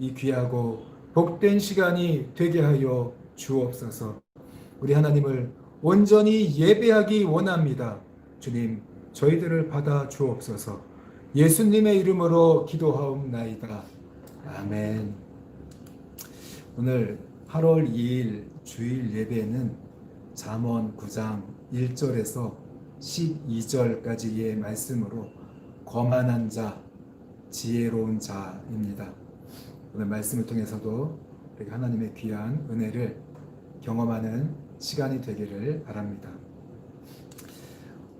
이 귀하고 복된 시간이 되게 하여 주옵소서. 우리 하나님을 온전히 예배하기 원합니다. 주님, 저희들을 받아 주옵소서. 예수님의 이름으로 기도하옵나이다. 아멘. 오늘 8월 2일 주일 예배는 잠언 9장 1절에서 12절까지의 말씀으로 거만한 자, 지혜로운 자입니다. 오늘 말씀을 통해서도 우리가 하나님의 귀한 은혜를 경험하는 시간이 되기를 바랍니다.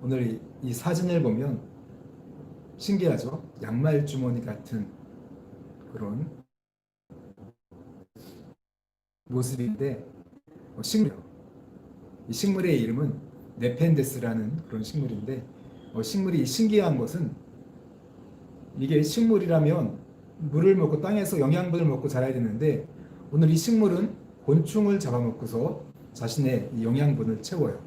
오늘 이 사진을 보면 신기하죠? 양말 주머니 같은 그런 모습인데 식물이에요. 이 식물의 이름은 네펜데스라는 그런 식물인데 식물이 신기한 것은 이게 식물이라면 물을 먹고 땅에서 영양분을 먹고 자라야 되는데 오늘 이 식물은 곤충을 잡아먹고서 자신의 이 영양분을 채워요.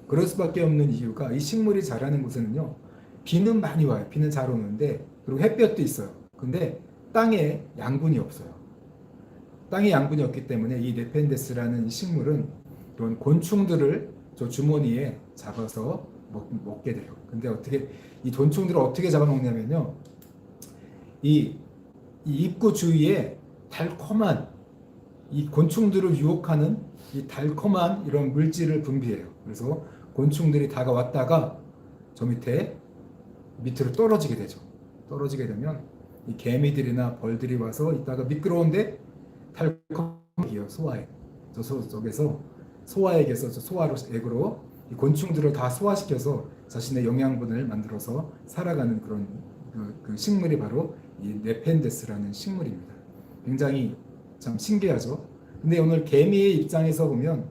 그럴 수밖에 없는 이유가 이 식물이 자라는 곳에는요, 비는 많이 와요. 비는 잘 오는데, 그리고 햇볕도 있어요. 근데 땅에 양분이 없어요. 땅에 양분이 없기 때문에 이 네펜데스라는 이 식물은 그런 곤충들을 저 주머니에 잡아서 먹게 돼요. 근데 어떻게 이 곤충들을 어떻게 잡아먹냐면요, 이 입구 주위에 달콤한 이 곤충들을 유혹하는 이 달콤한 이런 물질을 분비해요. 그래서 곤충들이 다가왔다가 저 밑으로 떨어지게 되죠. 떨어지게 되면 이 개미들이나 벌들이 와서 이따가 미끄러운데 달콤하게 소화해. 저기서 소화액에서 소화로 액으로 이 곤충들을 다 소화시켜서 자신의 영양분을 만들어서 살아가는 그런 그 식물이 바로 이 네펜데스라는 식물입니다. 굉장히 참 신기하죠. 근데 오늘 개미의 입장에서 보면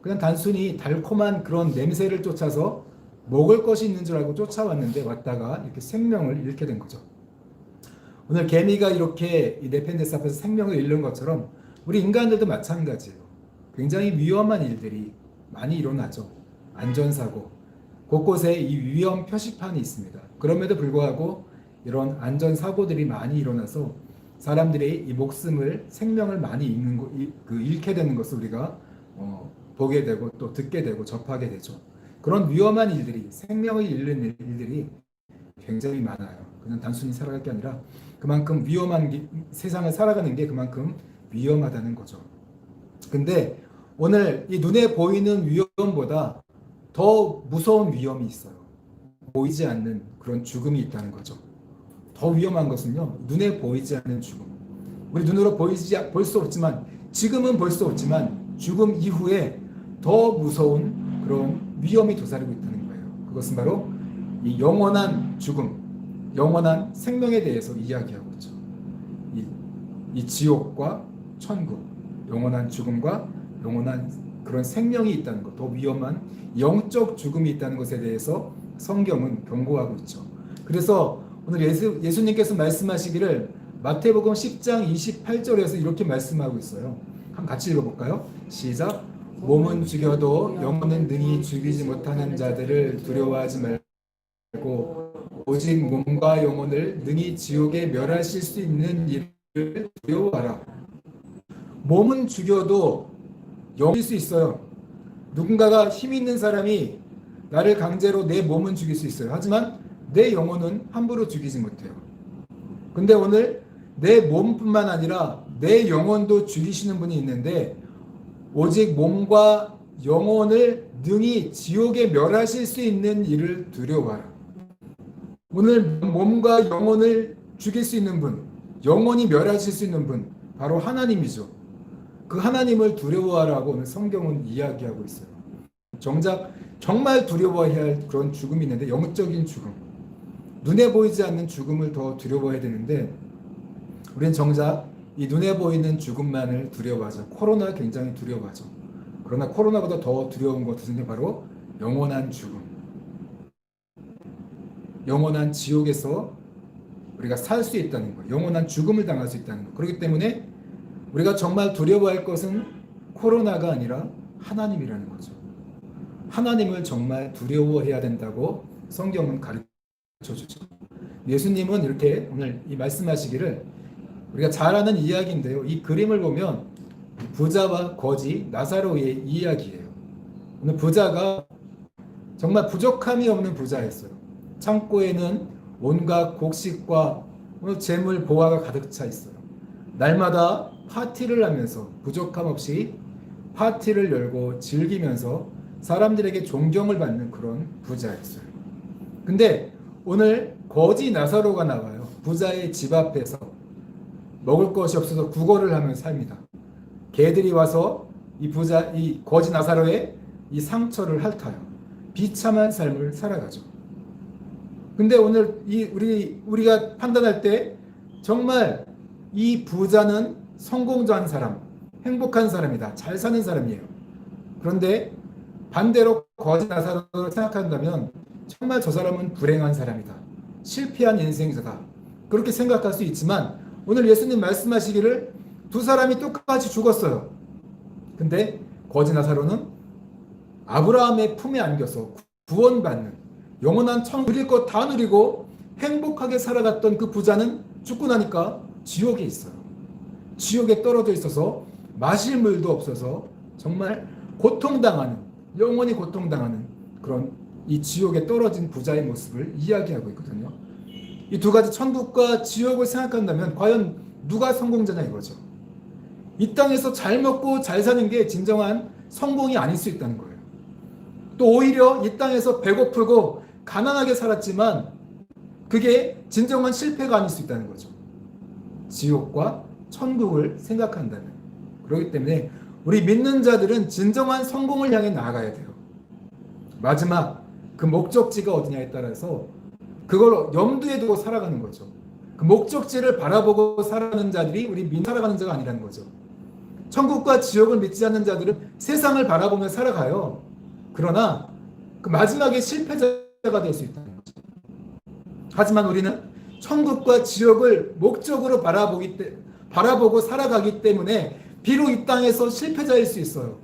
그냥 단순히 달콤한 그런 냄새를 쫓아서 먹을 것이 있는 줄 알고 쫓아왔는데 왔다가 이렇게 생명을 잃게 된 거죠. 오늘 개미가 이렇게 이 네펜데스 앞에서 생명을 잃는 것처럼 우리 인간들도 마찬가지예요. 굉장히 위험한 일들이 많이 일어나죠. 안전사고, 곳곳에 이 위험 표시판이 있습니다. 그럼에도 불구하고 이런 안전사고들이 많이 일어나서 사람들이 이 목숨을, 생명을 많이 잃게 되는 것을 우리가 보게 되고 또 듣게 되고 접하게 되죠. 그런 위험한 일들이, 생명을 잃는 일들이 굉장히 많아요. 그냥 단순히 살아갈 게 아니라 그만큼 세상을 살아가는 게 그만큼 위험하다는 거죠. 근데 오늘 이 눈에 보이는 위험보다 더 무서운 위험이 있어요. 보이지 않는 그런 죽음이 있다는 거죠. 더 위험한 것은요, 눈에 보이지 않는 죽음. 우리 눈으로 볼 수 없지만, 지금은 볼 수 없지만 죽음 이후에 더 무서운 그런 위험이 도사리고 있다는 거예요. 그것은 바로 이 영원한 죽음, 영원한 생명에 대해서 이야기하고 있죠. 이 지옥과 천국, 영원한 죽음과 영원한 그런 생명이 있다는 것, 더 위험한 영적 죽음이 있다는 것에 대해서 성경은 경고하고 있죠. 그래서 오늘 예수님께서 말씀하시기를 마태복음 10장 28절에서 이렇게 말씀하고 있어요. 한번 같이 읽어볼까요? 시작. 몸은 죽여도 영혼은 능히 죽이지 못하는 자들을 두려워하지 말고 오직 몸과 영혼을 능히 지옥에 멸하실 수 있는 일을 두려워하라. 몸은 죽여도 영일 수 있어요. 누군가가 힘 있는 사람이 나를 강제로 내 몸은 죽일 수 있어요. 하지만 내 영혼은 함부로 죽이지 못해요. 근데 오늘 내 몸뿐만 아니라 내 영혼도 죽이시는 분이 있는데 오직 몸과 영혼을 능히 지옥에 멸하실 수 있는 일을 두려워하라. 오늘 몸과 영혼을 죽일 수 있는 분, 영혼이 멸하실 수 있는 분, 바로 하나님이죠. 그 하나님을 두려워하라고 오늘 성경은 이야기하고 있어요. 정말 두려워해야 할 그런 죽음이 있는데 영적인 죽음, 눈에 보이지 않는 죽음을 더 두려워해야 되는데 우리는 정작 이 눈에 보이는 죽음만을 두려워하죠. 코로나 굉장히 두려워하죠. 그러나 코로나보다 더 두려운 것은 바로 영원한 죽음, 영원한 지옥에서 우리가 살 수 있다는 것, 영원한 죽음을 당할 수 있다는 것. 그렇기 때문에 우리가 정말 두려워할 것은 코로나가 아니라 하나님이라는 거죠. 하나님을 정말 두려워해야 된다고 성경은 가르쳐주죠. 예수님은 이렇게 오늘 이 말씀하시기를 우리가 잘 아는 이야기인데요. 이 그림을 보면 부자와 거지 나사로의 이야기예요. 오늘 부자가 정말 부족함이 없는 부자였어요. 창고에는 온갖 곡식과 재물 보화가 가득 차 있어요. 날마다 파티를 하면서 부족함 없이 파티를 열고 즐기면서 사람들에게 존경을 받는 그런 부자였어요. 근데 오늘 거지 나사로가 나와요. 부자의 집 앞에서 먹을 것이 없어서 구걸을 하면서 삽니다. 개들이 와서 이 거지 나사로의 이 상처를 핥아요. 비참한 삶을 살아가죠. 근데 오늘 우리가 판단할 때 정말 이 부자는 성공한 사람, 행복한 사람이다. 잘 사는 사람이에요. 그런데 반대로 거지 나사로를 생각한다면 정말 저 사람은 불행한 사람이다. 실패한 인생자다. 그렇게 생각할 수 있지만 오늘 예수님 말씀하시기를 두 사람이 똑같이 죽었어요. 근데 거지 나사로는 아브라함의 품에 안겨서 구원받는 영원한 청 누릴 것 다 누리고 행복하게 살아갔던 그 부자는 죽고 나니까 지옥에 있어요. 지옥에 떨어져 있어서 마실 물도 없어서 정말 고통당하는, 영원히 고통당하는 그런 이 지옥에 떨어진 부자의 모습을 이야기하고 있거든요. 이 두 가지 천국과 지옥을 생각한다면 과연 누가 성공자냐 이거죠. 이 땅에서 잘 먹고 잘 사는 게 진정한 성공이 아닐 수 있다는 거예요. 또 오히려 이 땅에서 배고프고 가난하게 살았지만 그게 진정한 실패가 아닐 수 있다는 거죠. 지옥과 천국을 생각한다면. 그렇기 때문에 우리 믿는 자들은 진정한 성공을 향해 나아가야 돼요. 마지막 그 목적지가 어디냐에 따라서 그걸 염두에 두고 살아가는 거죠. 그 목적지를 바라보고 살아가는 자들이 우리 살아가는 자가 아니라는 거죠. 천국과 지옥을 믿지 않는 자들은 세상을 바라보며 살아가요. 그러나 그 마지막에 실패자가 될 수 있다는 거죠. 하지만 우리는 천국과 지옥을 목적으로 바라보고 살아가기 때문에 비록 이 땅에서 실패자일 수 있어요.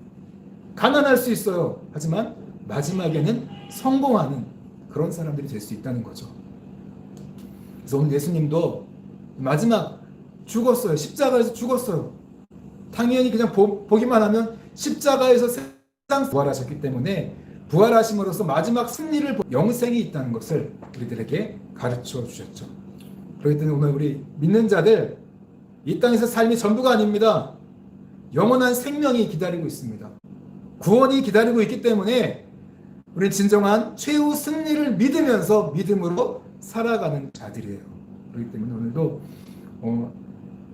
가난할 수 있어요. 하지만 마지막에는 성공하는 그런 사람들이 될 수 있다는 거죠. 그래서 오늘 예수님도 마지막 죽었어요. 십자가에서 죽었어요. 당연히 그냥 보기만 하면 십자가에서 세상 부활하셨기 때문에 부활하심으로써 마지막 승리를 영생이 있다는 것을 우리들에게 가르쳐 주셨죠. 그렇기 때문에 오늘 우리 믿는 자들 이 땅에서 삶이 전부가 아닙니다. 영원한 생명이 기다리고 있습니다. 구원이 기다리고 있기 때문에 우리는 진정한 최후 승리를 믿으면서 믿음으로 살아가는 자들이에요. 그렇기 때문에 오늘도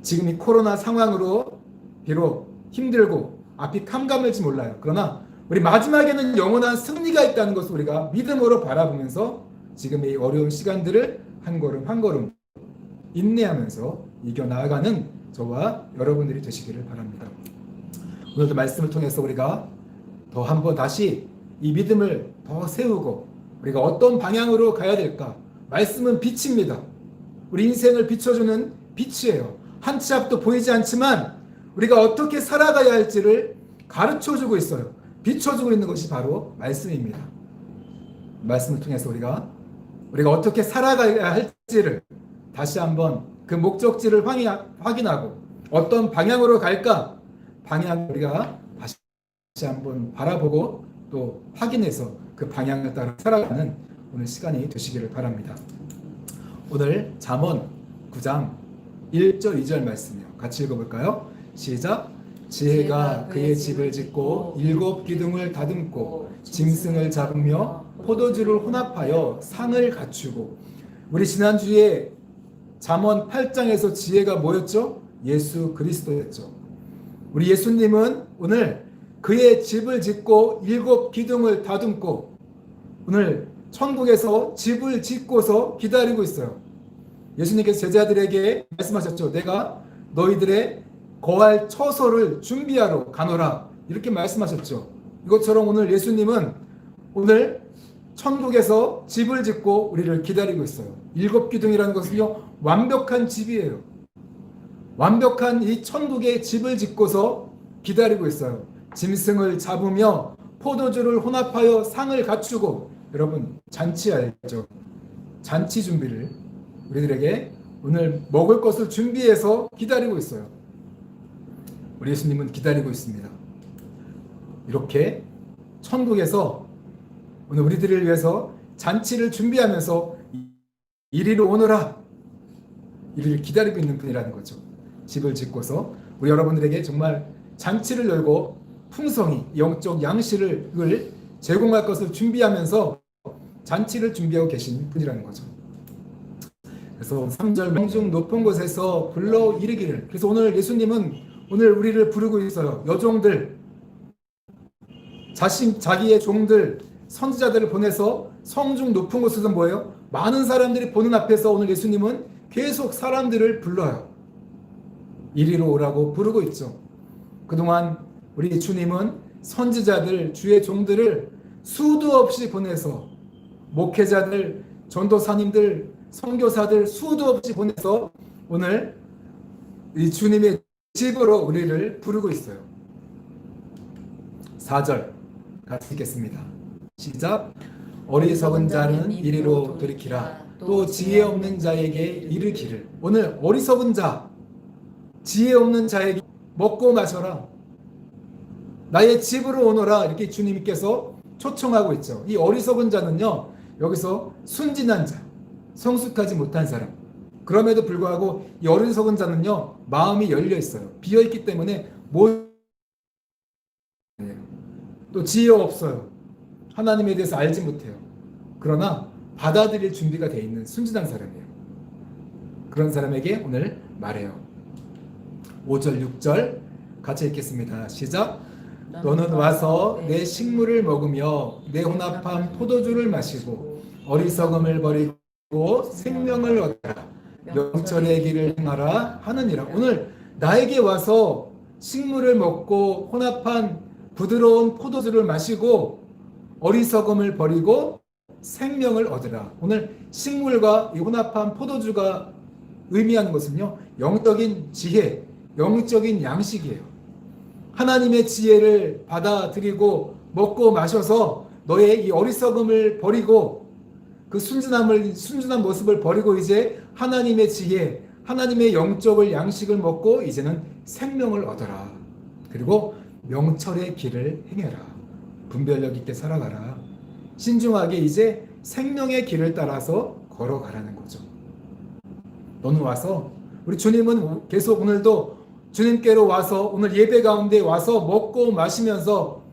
지금 이 코로나 상황으로 비록 힘들고 앞이 캄캄할지 몰라요. 그러나 우리 마지막에는 영원한 승리가 있다는 것을 우리가 믿음으로 바라보면서 지금 이 어려운 시간들을 한 걸음 한 걸음 인내하면서 이겨나가는 저와 여러분들이 되시기를 바랍니다. 오늘도 말씀을 통해서 우리가 더 한번 다시 이 믿음을 더 세우고 우리가 어떤 방향으로 가야 될까? 말씀은 빛입니다. 우리 인생을 비춰주는 빛이에요. 한 치 앞도 보이지 않지만 우리가 어떻게 살아가야 할지를 가르쳐주고 있어요. 비춰주고 있는 것이 바로 말씀입니다. 말씀을 통해서 우리가 어떻게 살아가야 할지를 다시 한번 그 목적지를 확인하고 어떤 방향으로 갈까? 방향을 우리가 다시 한번 바라보고 또 확인해서 그 방향을 따라 살아가는 오늘 시간이 되시기를 바랍니다. 오늘 잠언 9장 1절 2절 말씀이요. 같이 읽어볼까요? 시작. 지혜가 그의 집을 짓고 7 기둥을 다듬고 짐승을 잡으며 포도주를 혼합하여 상을 갖추고. 우리 지난주에 잠언 8장에서 지혜가 뭐였죠? 예수 그리스도였죠. 우리 예수님은 오늘 그의 집을 짓고 7 기둥을 다듬고 오늘 천국에서 집을 짓고서 기다리고 있어요. 예수님께서 제자들에게 말씀하셨죠. 내가 너희들의 거할 처소를 준비하러 가노라. 이렇게 말씀하셨죠. 이것처럼 오늘 예수님은 오늘 천국에서 집을 짓고 우리를 기다리고 있어요. 7 기둥이라는 것은요, 완벽한 집이에요. 완벽한 이 천국의 집을 짓고서 기다리고 있어요. 짐승을 잡으며 포도주를 혼합하여 상을 갖추고. 여러분, 잔치 알죠? 잔치 준비를 우리들에게 오늘 먹을 것을 준비해서 기다리고 있어요. 우리 예수님은 기다리고 있습니다. 이렇게 천국에서 오늘 우리들을 위해서 잔치를 준비하면서 이리로 오너라, 이를 기다리고 있는 분이라는 거죠. 집을 짓고서 우리 여러분들에게 정말 잔치를 열고 풍성히 영적 양식을 제공할 것을 준비하면서 잔치를 준비하고 계신 분이라는 거죠. 그래서 3절 명중 높은 곳에서 불러 이르기를. 그래서 오늘 예수님은 오늘 우리를 부르고 있어요. 여종들, 자기의 종들, 선지자들을 보내서 성중 높은 곳에서 뭐예요? 많은 사람들이 보는 앞에서 오늘 예수님은 계속 사람들을 불러요. 이리로 오라고 부르고 있죠. 그동안 우리 주님은 선지자들, 주의 종들을 수도 없이 보내서 목회자들, 전도사님들, 선교사들 수도 없이 보내서 오늘 이 주님의 집으로 우리를 부르고 있어요. 4절 같이 읽겠습니다. 시작. 어리석은 자는 이리로 돌이키라. 또 지혜 없는 자에게 이르기를. 오늘 어리석은 자, 지혜 없는 자에게 먹고 마셔라. 나의 집으로 오너라. 이렇게 주님께서 초청하고 있죠. 이 어리석은 자는요, 여기서 순진한 자, 성숙하지 못한 사람. 그럼에도 불구하고 이 어리석은 자는요, 마음이 열려 있어요. 비어 있기 때문에 또 지혜 없어요. 하나님에 대해서 알지 못해요. 그러나 받아들일 준비가 되어 있는 순진한 사람이에요. 그런 사람에게 오늘 말해요. 5절, 6절 같이 읽겠습니다. 시작. 너는 와서 내 식물을 먹으며 내 혼합한 포도주를 마시고 어리석음을 버리고 생명을 얻으라. 명철의 길을 행하라 하느니라. 오늘 나에게 와서 식물을 먹고 혼합한 부드러운 포도주를 마시고 어리석음을 버리고 생명을 얻으라. 오늘 식물과 이 혼합한 포도주가 의미하는 것은요, 영적인 지혜, 영적인 양식이에요. 하나님의 지혜를 받아들이고 먹고 마셔서 너의 이 어리석음을 버리고 그 순진한 모습을 버리고 이제 하나님의 지혜, 하나님의 영적을 양식을 먹고 이제는 생명을 얻어라. 그리고 명철의 길을 행해라. 분별력 있게 살아가라. 신중하게 이제 생명의 길을 따라서 걸어가라는 거죠. 너는 와서, 우리 주님은 계속 오늘도 주님께로 와서 오늘 예배 가운데 와서 먹고 마시면서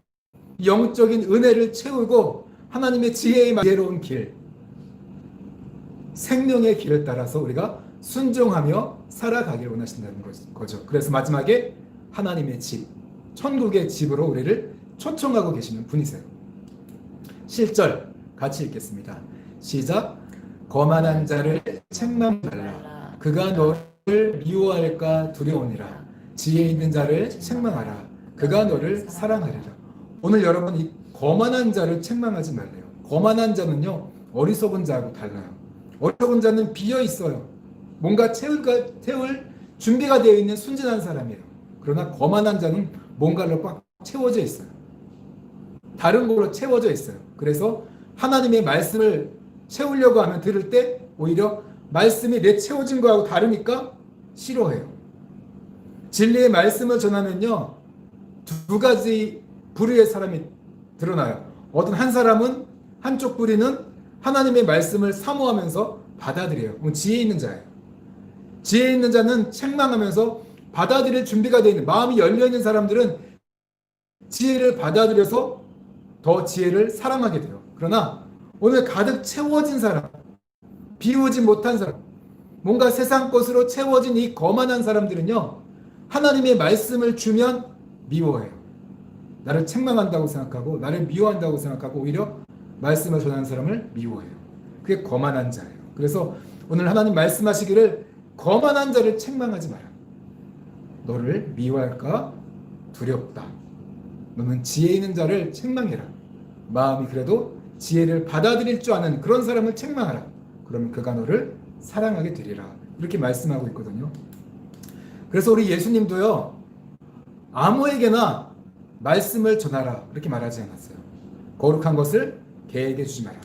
영적인 은혜를 채우고 하나님의 지혜의 지혜로운 길, 생명의 길을 따라서 우리가 순종하며 살아가길 원하신다는 거죠. 그래서 마지막에 하나님의 집, 천국의 집으로 우리를 초청하고 계시는 분이세요. 7절 같이 읽겠습니다. 시작. 거만한 자를 책망하지 말라. 그가 너를 미워할까 두려우니라. 지혜 있는 자를 책망하라. 그가 너를 사랑하리라. 오늘 여러분 이 거만한 자를 책망하지 말래요. 거만한 자는요, 어리석은 자하고 달라요. 어리석은 자는 비어 있어요. 뭔가 채울 준비가 되어 있는 순진한 사람이에요. 그러나 거만한 자는 뭔가로 꽉 채워져 있어요. 다른 걸로 채워져 있어요. 그래서 하나님의 말씀을 채우려고 하면 들을 때 오히려 말씀이 내 채워진 거하고 다르니까 싫어해요. 진리의 말씀을 전하면요, 두 가지 부류의 사람이 드러나요. 어떤 한 사람은, 한쪽 부류는 하나님의 말씀을 사모하면서 받아들여요. 지혜 있는 자예요. 지혜 있는 자는 책망하면서 받아들일 준비가 되어 있는, 마음이 열려있는 사람들은 지혜를 받아들여서 더 지혜를 사랑하게 돼요. 그러나 오늘 가득 채워진 사람, 비우지 못한 사람, 뭔가 세상 것으로 채워진 이 거만한 사람들은요, 하나님의 말씀을 주면 미워해요. 나를 책망한다고 생각하고 나를 미워한다고 생각하고 오히려 말씀을 전하는 사람을 미워해요. 그게 거만한 자예요. 그래서 오늘 하나님 말씀하시기를 거만한 자를 책망하지 마라. 너를 미워할까 두렵다. 너는 지혜 있는 자를 책망해라. 마음이 그래도 지혜를 받아들일 줄 아는 그런 사람을 책망하라. 그러면 그가 너를 사랑하게 되리라. 이렇게 말씀하고 있거든요. 그래서 우리 예수님도요, 아무에게나 말씀을 전하라 이렇게 말하지 않았어요. 거룩한 것을 개에게 주지 마라.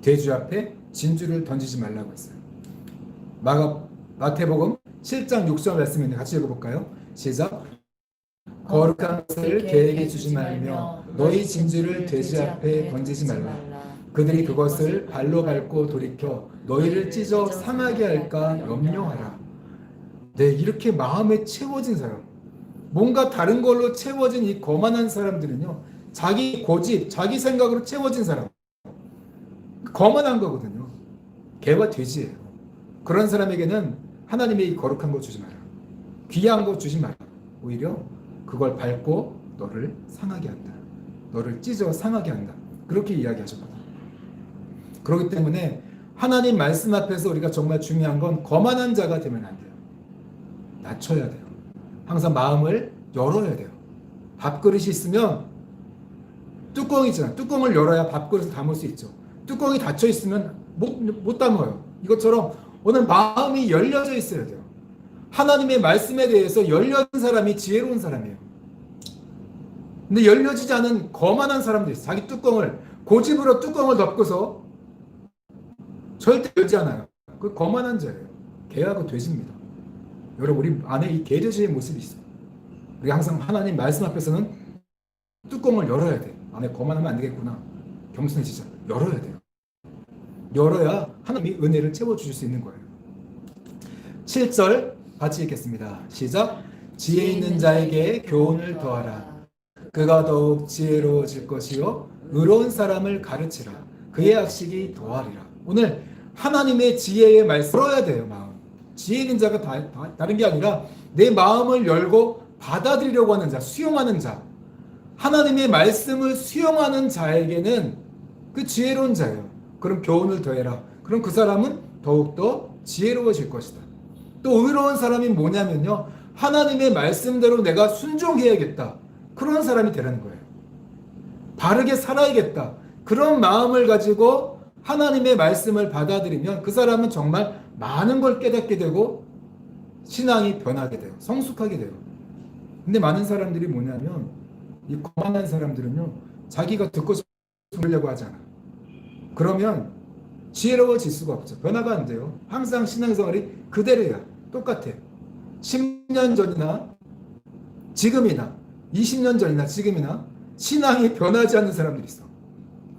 돼지 앞에 진주를 던지지 말라고 했어요. 마태복음 7장 6절 말씀인데 같이 읽어볼까요? 시작. 거룩한 것을 계획해 주지 말며 너희 진주를 돼지 앞에 던지지 말라. 그들이 그것을 발로 밟고 돌이켜 너희를 찢어 상하게 할까 염려하라. 네, 이렇게 마음에 채워진 사람, 뭔가 다른 걸로 채워진 이 거만한 사람들은요, 자기 고집, 자기 생각으로 채워진 사람, 거만한 거거든요. 개와 돼지예요. 그런 사람에게는 하나님의 이 거룩한 거 주지 마라. 귀한 거 주지 마라. 오히려 그걸 밟고 너를 상하게 한다. 너를 찢어 상하게 한다. 그렇게 이야기하셨거든요. 그렇기 때문에 하나님 말씀 앞에서 우리가 정말 중요한 건 거만한 자가 되면 안 돼요. 낮춰야 돼요. 항상 마음을 열어야 돼요. 밥그릇이 있으면 뚜껑이 있잖아요. 뚜껑을 열어야 밥그릇을 담을 수 있죠. 뚜껑이 닫혀 있으면 못 담아요. 이것처럼 오늘 마음이 열려져 있어야 돼요. 하나님의 말씀에 대해서 열려진 사람이 지혜로운 사람이에요. 근데 열려지지 않은 거만한 사람들 있어요. 자기 뚜껑을 고집으로 뚜껑을 덮고서 절대 열지 않아요. 그 거만한 자예요. 개하고 돼지입니다. 여러분, 우리 안에 이 개돼지의 모습이 있어요. 우리 항상 하나님 말씀 앞에서는 뚜껑을 열어야 돼. 안에 거만하면 안 되겠구나. 겸손해지자. 열어야 돼요. 열어야 하나님이 은혜를 채워주실 수 있는 거예요. 7절 같이 읽겠습니다. 시작. 지혜 있는 자에게 교훈을 더하라. 그가 더욱 지혜로워질 것이요 의로운 사람을 가르치라. 그의 학식이 더하리라. 오늘 하나님의 지혜의 말씀 들어야 돼요. 마음. 지혜 있는 자가 다른 게 아니라 내 마음을 열고 받아들이려고 하는 자, 수용하는 자. 하나님의 말씀을 수용하는 자에게는 그 지혜로운 자예요. 그럼 교훈을 더해라. 그럼 그 사람은 더욱더 지혜로워질 것이다. 또 의로운 사람이 뭐냐면요, 하나님의 말씀대로 내가 순종해야겠다. 그런 사람이 되라는 거예요. 바르게 살아야겠다. 그런 마음을 가지고 하나님의 말씀을 받아들이면 그 사람은 정말 많은 걸 깨닫게 되고 신앙이 변하게 돼요. 성숙하게 돼요. 근데 많은 사람들이 뭐냐면, 이 거만한 사람들은요, 자기가 듣고 싶으려고 하잖아. 그러면 지혜로워질 수가 없죠. 변화가 안 돼요. 항상 신앙생활이 그대로야. 똑같아. 10년 전이나 지금이나 20년 전이나 지금이나 신앙이 변하지 않는 사람들이 있어.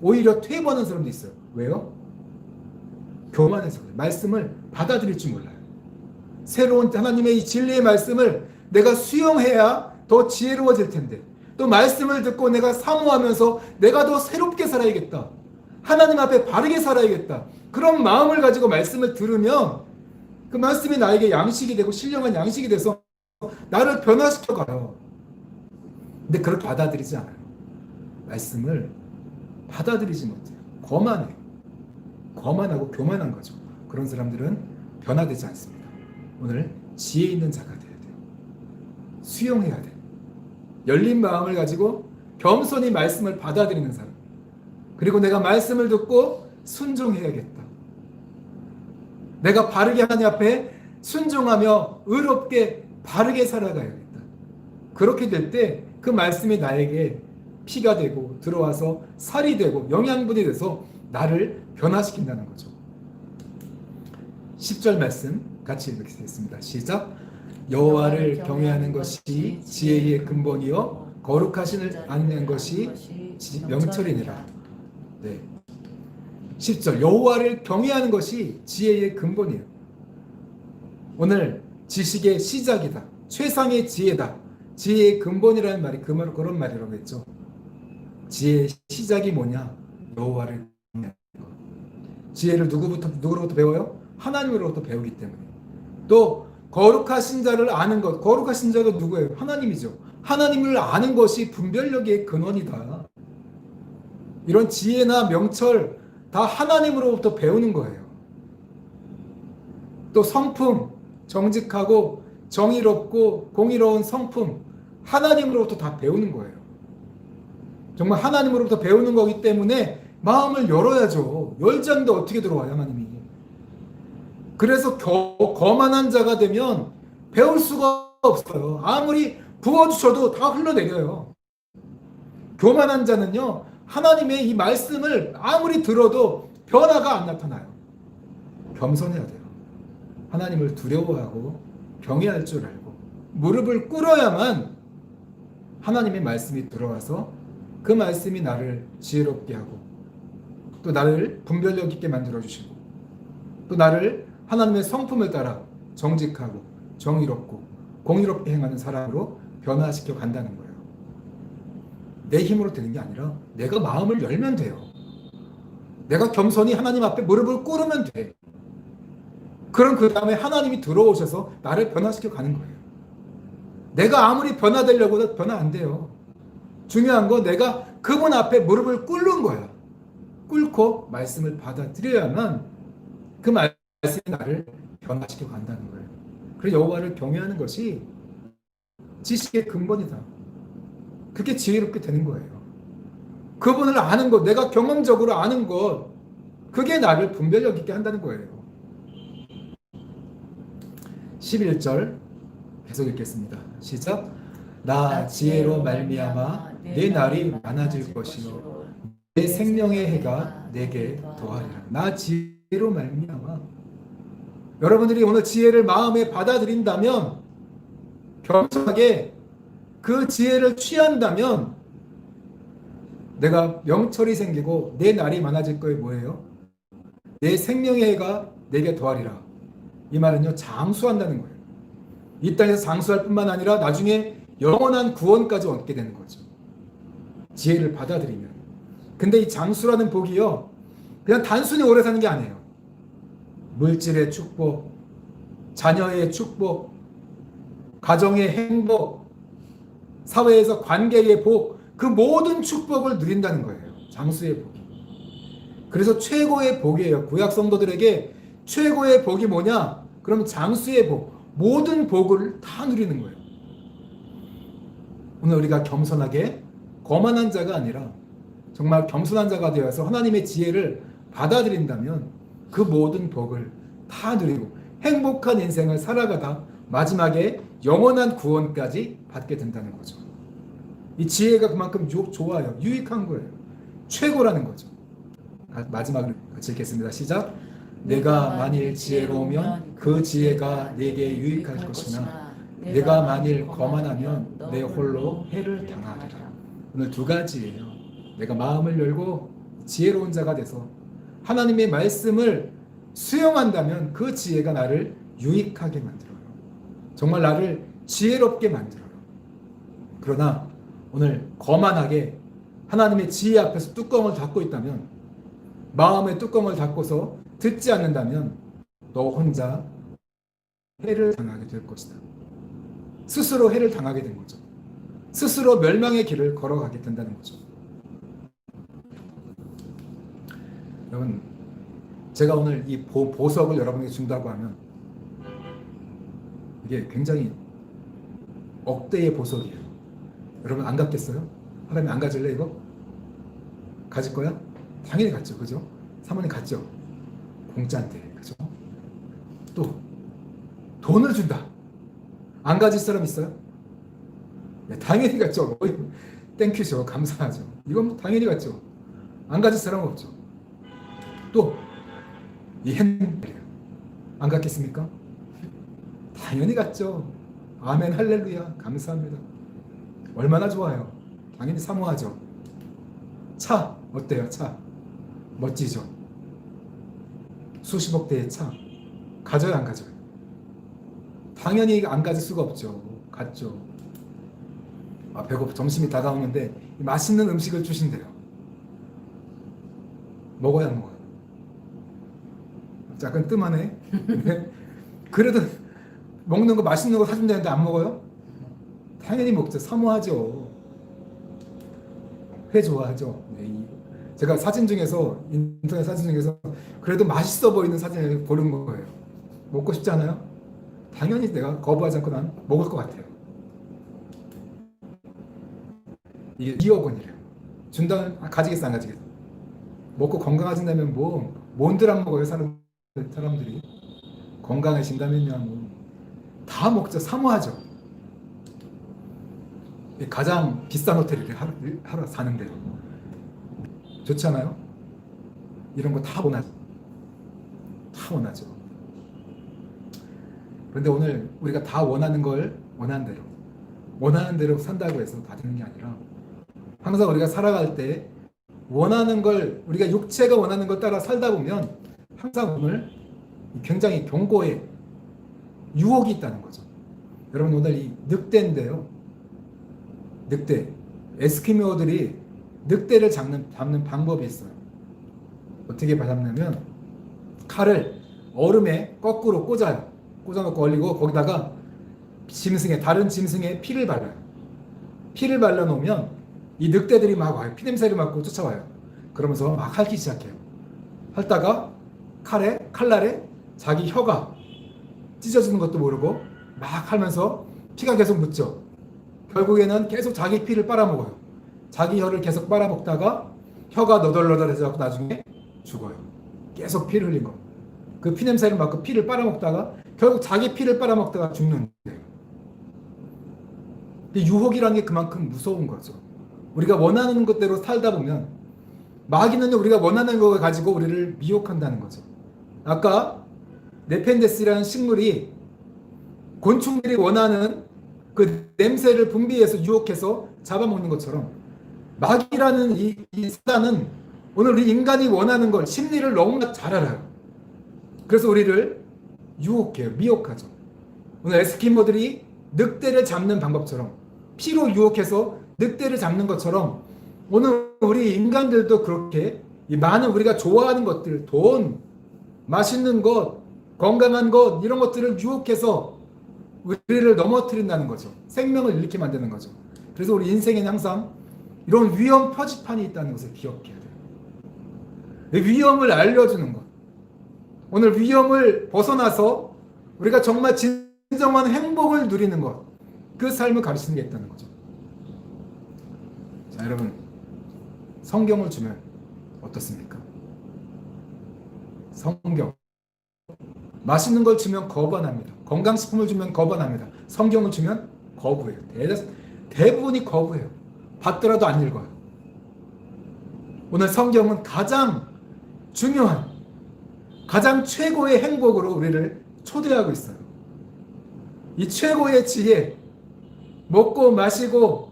오히려 퇴보하는 사람도 있어요. 왜요? 교만해서 그래. 말씀을 받아들일 줄 몰라요. 새로운 하나님의 이 진리의 말씀을 내가 수용해야 더 지혜로워질 텐데, 또 말씀을 듣고 내가 사모하면서 내가 더 새롭게 살아야겠다. 하나님 앞에 바르게 살아야겠다. 그런 마음을 가지고 말씀을 들으면 그 말씀이 나에게 양식이 되고 신령한 양식이 돼서 나를 변화시켜가요. 근데 그렇게 받아들이지 않아요. 말씀을 받아들이지 못해요. 거만해요. 거만하고 교만한 거죠. 그런 사람들은 변화되지 않습니다. 오늘 지혜 있는 자가 돼야 돼요. 수용해야 돼요. 열린 마음을 가지고 겸손히 말씀을 받아들이는 사람. 그리고 내가 말씀을 듣고 순종해야겠다. 내가 바르게 하나님 앞에 순종하며 의롭게 바르게 살아가야겠다. 그렇게 될 때 그 말씀이 나에게 피가 되고 들어와서 살이 되고 영양분이 돼서 나를 변화시킨다는 거죠. 10절 말씀 같이 읽겠습니다. 시작. 여호와를 경외하는 것이 지혜의 근본이요 거룩하시는 않는 것이 명철이니라. 네. 10절 여호와를 경외하는 것이 지혜의 근본이에요. 오늘 지식의 시작이다. 최상의 지혜다. 지혜의 근본이라는 말이 그런 말이라고 했죠. 지혜의 시작이 뭐냐? 여호와를 경외하는 것. 지혜를 누구로부터 배워요? 하나님으로부터 배우기 때문에. 또 거룩하신 자를 아는 것. 거룩하신 자가 누구예요? 하나님이죠. 하나님을 아는 것이 분별력의 근원이다. 이런 지혜나 명철 다 하나님으로부터 배우는 거예요. 또 성품, 정직하고 정의롭고 공의로운 성품, 하나님으로부터 다 배우는 거예요. 정말 하나님으로부터 배우는 거기 때문에 마음을 열어야죠. 열지 않는데 어떻게 들어와요, 하나님이. 그래서 거만한 자가 되면 배울 수가 없어요. 아무리 부어주셔도 다 흘러내려요. 교만한 자는요, 하나님의 이 말씀을 아무리 들어도 변화가 안 나타나요. 겸손해야 돼요. 하나님을 두려워하고 경외할 줄 알고 무릎을 꿇어야만 하나님의 말씀이 들어와서 그 말씀이 나를 지혜롭게 하고 또 나를 분별력 있게 만들어주시고 또 나를 하나님의 성품을 따라 정직하고 정의롭고 공의롭게 행하는 사람으로 변화시켜 간다는 거예요. 내 힘으로 되는 게 아니라 내가 마음을 열면 돼요. 내가 겸손히 하나님 앞에 무릎을 꿇으면 돼. 그럼 그 다음에 하나님이 들어오셔서 나를 변화시켜 가는 거예요. 내가 아무리 변화되려고 해도 변화 안 돼요. 중요한 건 내가 그분 앞에 무릎을 꿇는 거야. 꿇고 말씀을 받아들여야만 그 말씀이 나를 변화시켜 간다는 거예요. 그래서 여호와를 경외하는 것이 지식의 근본이다. 그게 지혜롭게 되는 거예요. 그분을 아는 것, 내가 경험적으로 아는 것, 그게 나를 분별력 있게 한다는 거예요. 11절 계속 읽겠습니다. 시작. 나 지혜로 말미암아 내 날이 많아질 것이요 내 생명의 해가 내게 더하리라. 나 지혜로 말미암아. 여러분들이 오늘 지혜를 마음에 받아들인다면, 겸손하게 그 지혜를 취한다면 내가 명철이 생기고 내 날이 많아질 거예요. 뭐예요? 내 생명의 해가 내게 더하리라. 이 말은요, 장수한다는 거예요. 이 땅에서 장수할 뿐만 아니라 나중에 영원한 구원까지 얻게 되는 거죠. 지혜를 받아들이면. 근데 이 장수라는 복이요, 그냥 단순히 오래 사는 게 아니에요. 물질의 축복, 자녀의 축복, 가정의 행복, 사회에서 관계의 복, 그 모든 축복을 누린다는 거예요. 장수의 복이. 그래서 최고의 복이에요. 구약 성도들에게 최고의 복이 뭐냐? 그럼 장수의 복, 모든 복을 다 누리는 거예요. 오늘 우리가 겸손하게 거만한 자가 아니라 정말 겸손한 자가 되어서 하나님의 지혜를 받아들인다면 그 모든 복을 다 누리고 행복한 인생을 살아가다 마지막에 영원한 구원까지 받게 된다는 거죠. 이 지혜가 그만큼 좋아요. 유익한 거예요. 최고라는 거죠. 마지막으로 같이 읽겠습니다. 시작. 내가 만일 지혜로우면 그 지혜가 내게 유익할 것이나 내가 만일 거만하면 내 홀로 해를 당하리라. 오늘 두 가지예요. 내가 마음을 열고 지혜로운 자가 돼서 하나님의 말씀을 수용한다면 그 지혜가 나를 유익하게 만들어요. 정말 나를 지혜롭게 만들어요. 그러나 오늘 거만하게 하나님의 지혜 앞에서 뚜껑을 닫고 있다면, 마음의 뚜껑을 닫고서 듣지 않는다면 너 혼자 해를 당하게 될 것이다. 스스로 해를 당하게 된 거죠. 스스로 멸망의 길을 걸어가게 된다는 거죠. 여러분, 제가 오늘 이 보석을 여러분에게 준다고 하면 이게 굉장히 억대의 보석이에요. 여러분 안 갖겠어요? 하나님 안 가질래 이거? 가질 거야? 당연히 갖죠. 그죠? 사모님 갖죠? 공짜인데. 그죠? 또 돈을 준다. 안 가질 사람 있어요? 네, 당연히 갖죠. 땡큐죠. 감사하죠. 이건 당연히 갖죠. 안 가질 사람은 없죠. 또 이 핸드폰 안 갖겠습니까? 당연히 갖죠. 아멘 할렐루야. 감사합니다. 얼마나 좋아요. 당연히 사모하죠. 차 어때요? 차 멋지죠. 수십억 대의 차 가져요 안 가져요? 당연히 안 가질 수가 없죠. 갔죠. 배고프 점심이 다가오는데 맛있는 음식을 주신대요. 먹어야 안 먹어요? 약간 뜸하네. 그래도 먹는 거 맛있는 거 사준다는데 안 먹어요? 당연히 먹죠. 사모하죠. 회 좋아하죠. 네, 제가 사진 중에서, 인터넷 사진 중에서 그래도 맛있어 보이는 사진을 고른 거예요. 먹고 싶지 않아요? 당연히 내가 거부하지 않고 난 먹을 것 같아요. 이게 2억 원이래요. 준다면 가지겠어 안 가지겠어? 먹고 건강해진다면 뭔들 안 먹어요 사람들이. 건강해진다면요 다 먹죠. 사모하죠. 가장 비싼 호텔을 하러 사는데요. 좋지 않아요? 이런 거 다 원하죠. 다 원하죠. 그런데 오늘 우리가 다 원하는 걸 원하는 대로 산다고 해서 다 되는 게 아니라 항상 우리가 살아갈 때 원하는 걸 우리가 육체가 원하는 걸 따라 살다 보면 항상 오늘 굉장히 경고의 유혹이 있다는 거죠. 여러분 오늘 이 늑대인데요. 늑대. 에스키모들이 늑대를 잡는 방법이 있어요. 어떻게 잡냐면 칼을 얼음에 거꾸로 꽂아요. 꽂아놓고 얼리고 거기다가 다른 짐승의 피를 발라요. 피를 발라놓으면 이 늑대들이 막 와요. 피냄새를 맡고 쫓아와요. 그러면서 막 핥기 시작해요. 핥다가 칼날에 자기 혀가 찢어지는 것도 모르고 막 하면서 피가 계속 묻죠. 결국에는 계속 자기 피를 빨아먹어요. 자기 혀를 계속 빨아먹다가 혀가 너덜너덜해서 나중에 죽어요. 계속 피를 흘린 거. 그 피냄새를 맡고 피를 빨아먹다가 결국 자기 피를 빨아먹다가 죽는데, 유혹이라는 게 그만큼 무서운 거죠. 우리가 원하는 것대로 살다 보면 마귀는 우리가 원하는 걸 가지고 우리를 미혹한다는 거죠. 아까 네펜데스라는 식물이 곤충들이 원하는 그 냄새를 분비해서 유혹해서 잡아먹는 것처럼 마귀라는 이 사단은 오늘 우리 인간이 원하는 걸 심리를 너무나 잘 알아요. 그래서 우리를 유혹해요. 미혹하죠. 오늘 에스키모들이 늑대를 잡는 방법처럼 피로 유혹해서 늑대를 잡는 것처럼 오늘 우리 인간들도 그렇게 이 많은 우리가 좋아하는 것들, 돈, 맛있는 것, 건강한 것 이런 것들을 유혹해서 우리를 넘어뜨린다는 거죠. 생명을 잃게 만드는 거죠. 그래서 우리 인생에는 항상 이런 위험 표지판이 있다는 것을 기억해야 돼요. 위험을 알려주는 것. 오늘 위험을 벗어나서 우리가 정말 진정한 행복을 누리는 것. 그 삶을 가르치는 게 있다는 거죠. 자, 여러분. 성경을 주면 어떻습니까? 성경. 맛있는 걸 주면 거부 안 합니다. 건강식품을 주면 거부 안 합니다. 성경을 주면 거부해요. 대부분이 거부해요. 받더라도 안 읽어요. 오늘 성경은 가장 중요한, 가장 최고의 행복으로 우리를 초대하고 있어요. 이 최고의 지혜, 먹고 마시고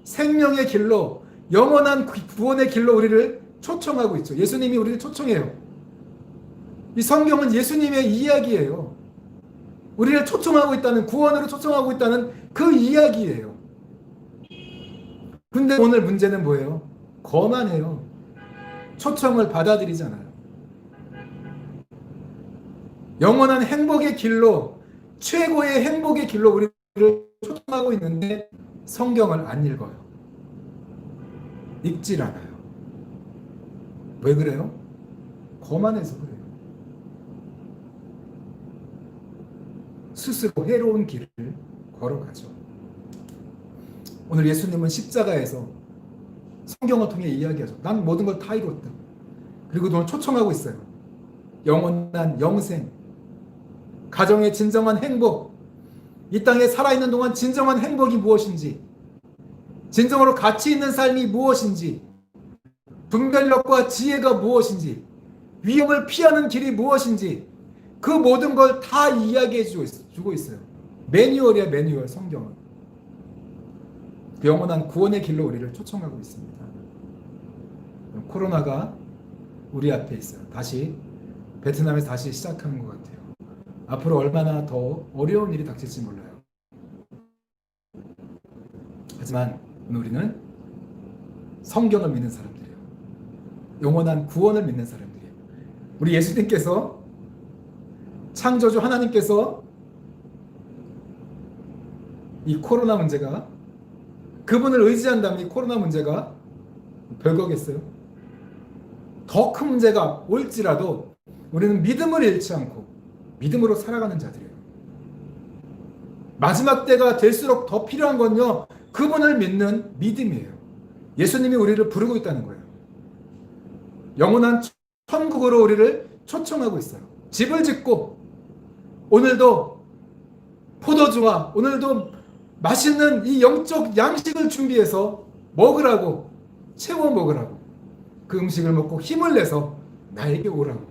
생명의 길로, 영원한 구원의 길로 우리를 초청하고 있죠. 예수님이 우리를 초청해요. 이 성경은 예수님의 이야기예요. 우리를 초청하고 있다는, 구원으로 초청하고 있다는 그 이야기예요. 근데 오늘 문제는 뭐예요? 거만해요. 초청을 받아들이잖아요. 영원한 행복의 길로, 최고의 행복의 길로 우리를 초청하고 있는데 성경을 안 읽어요. 읽질 않아요. 왜 그래요? 거만해서 그래요. 스스로 해로운 길을 걸어가죠. 오늘 예수님은 십자가에서 성경을 통해 이야기하죠. 난 모든 걸 다 이뤘다. 그리고 오늘 초청하고 있어요. 영원한 영생, 가정의 진정한 행복, 이 땅에 살아있는 동안 진정한 행복이 무엇인지, 진정으로 가치 있는 삶이 무엇인지, 분별력과 지혜가 무엇인지, 위험을 피하는 길이 무엇인지, 그 모든 걸 다 이야기해 주고 있어요. 매뉴얼이야, 매뉴얼, 성경은. 그 영원한 구원의 길로 우리를 초청하고 있습니다. 코로나가 우리 앞에 있어요. 다시 베트남에서 다시 시작하는 것 같아요. 앞으로 얼마나 더 어려운 일이 닥칠지 몰라요. 하지만 우리는 성경을 믿는 사람들이에요. 영원한 구원을 믿는 사람들이에요. 우리 예수님께서, 창조주 하나님께서 이 코로나 문제가, 그분을 의지한다면 이 코로나 문제가 별거겠어요? 더 큰 문제가 올지라도 우리는 믿음을 잃지 않고 믿음으로 살아가는 자들이에요. 마지막 때가 될수록 더 필요한 건요, 그분을 믿는 믿음이에요. 예수님이 우리를 부르고 있다는 거예요. 영원한 천국으로 우리를 초청하고 있어요. 집을 짓고 오늘도 포도주와 오늘도 맛있는 이 영적 양식을 준비해서 먹으라고, 채워 먹으라고, 그 음식을 먹고 힘을 내서 나에게 오라고,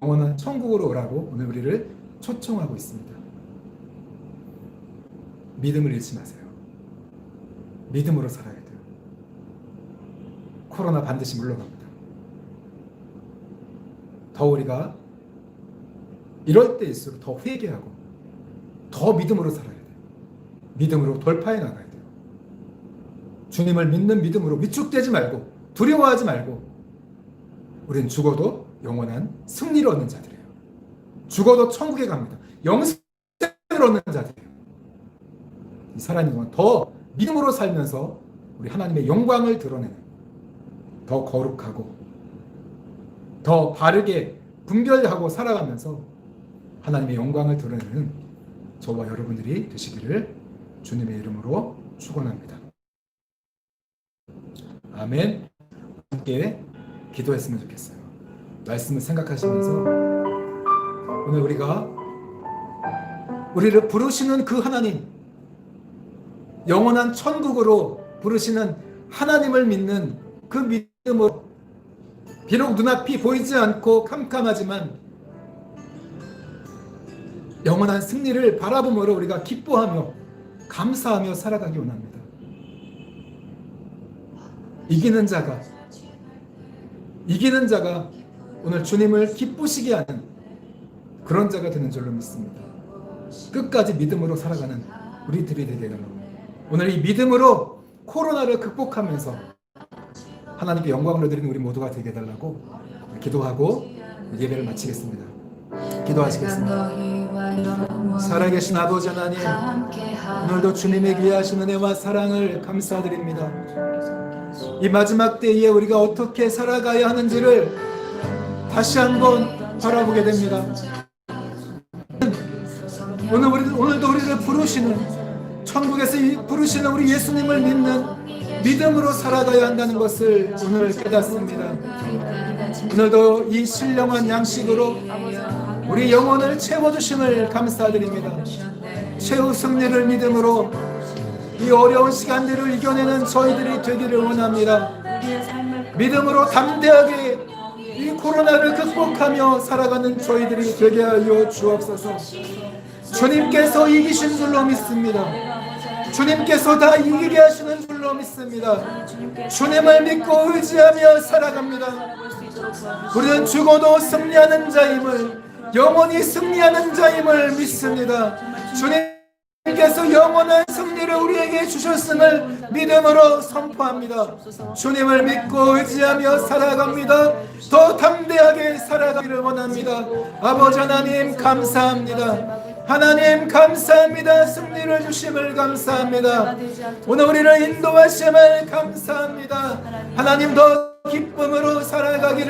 영원한 천국으로 오라고 오늘 우리를 초청하고 있습니다. 믿음을 잃지 마세요. 믿음으로 살아야 돼요. 코로나 반드시 물러갑니다. 더 우리가 이럴 때일수록 더 회개하고 더 믿음으로 살아야 돼요. 믿음으로 돌파해 나가야 돼요. 주님을 믿는 믿음으로 위축되지 말고 두려워하지 말고 우린 죽어도 영원한 승리를 얻는 자들이에요. 죽어도 천국에 갑니다. 영생을 얻는 자들이에요. 이 살아있는 동안 더 믿음으로 살면서 우리 하나님의 영광을 드러내는 더 거룩하고 더 바르게 분별하고 살아가면서 하나님의 영광을 드러내는 저와 여러분들이 되시기를 주님의 이름으로 축원합니다. 아멘. 함께 기도했으면 좋겠어요. 말씀을 생각하시면서 오늘 우리를 부르시는 그 하나님, 영원한 천국으로 부르시는 하나님을 믿는 그 믿음으로 비록 눈앞이 보이지 않고 캄캄하지만 영원한 승리를 바라보므로 우리가 기뻐하며 감사하며 살아가기 원합니다. 이기는 자가 오늘 주님을 기쁘시게 하는 그런 자가 되는 줄로 믿습니다. 끝까지 믿음으로 살아가는 우리들이 되게 해달라고. 오늘 이 믿음으로 코로나를 극복하면서 하나님께 영광을 드리는 우리 모두가 되게 해달라고 기도하고 예배를 마치겠습니다. 기도하시겠습니다. 살아계신 아버지 하나님, 오늘도 주님의 귀하신 은혜와 사랑을 감사드립니다. 이 마지막 때에 우리가 어떻게 살아가야 하는지를 다시 한번 바라보게 됩니다. 오늘도 우리를 부르시는, 천국에서 부르시는 우리 예수님을 믿는 믿음으로 살아가야 한다는 것을 오늘 깨닫습니다. 오늘도 이 신령한 양식으로 우리 영혼을 채워주심을 감사드립니다. 최후 승리를 믿음으로 이 어려운 시간들을 이겨내는 저희들이 되기를 원합니다. 믿음으로 담대하게 이 코로나를 극복하며 살아가는 저희들이 되게 하여 주옵소서. 주님께서 이기신 줄로 믿습니다. 주님께서 다 이기게 하시는 줄로 믿습니다. 주님을 믿고 의지하며 살아갑니다. 우리는 죽어도 승리하는 자임을, 영원히 승리하는 자임을 믿습니다. 주님께서 영원한 승리를 우리에게 주셨음을 믿음으로 선포합니다. 주님을 믿고 의지하며 살아갑니다. 더 담대하게 살아가기를 원합니다. 아버지 하나님 감사합니다. 하나님 감사합니다. 승리를 주심을 감사합니다. 오늘 우리를 인도하심을 감사합니다. 하나님 더 기쁨으로 살아가기를